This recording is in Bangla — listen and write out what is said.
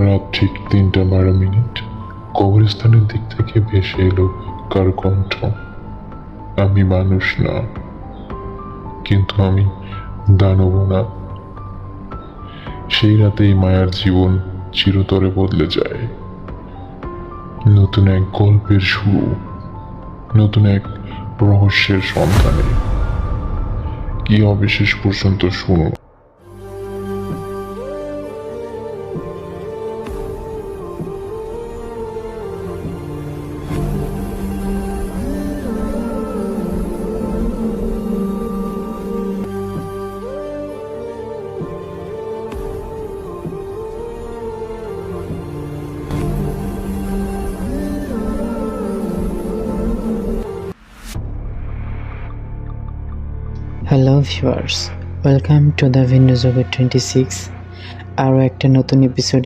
রাত ঠিক ৩:১২ কবরস্থানের দিক থেকে ভেসে এলো কারো কণ্ঠ। আমি মানুষ না, কিন্তু আমি দানবও না। সেই রাতেই মায়ার জীবন চিরতরে বদলে যায়। নতুন এক গল্পের শুরু, নতুন এক রহস্যের সন্ধানে। কি হবে শেষ পর্যন্ত শুনুন। Hello viewers, welcome to the ভিন্ডো জগৎ 26। আরও একটা নতুন এপিসোড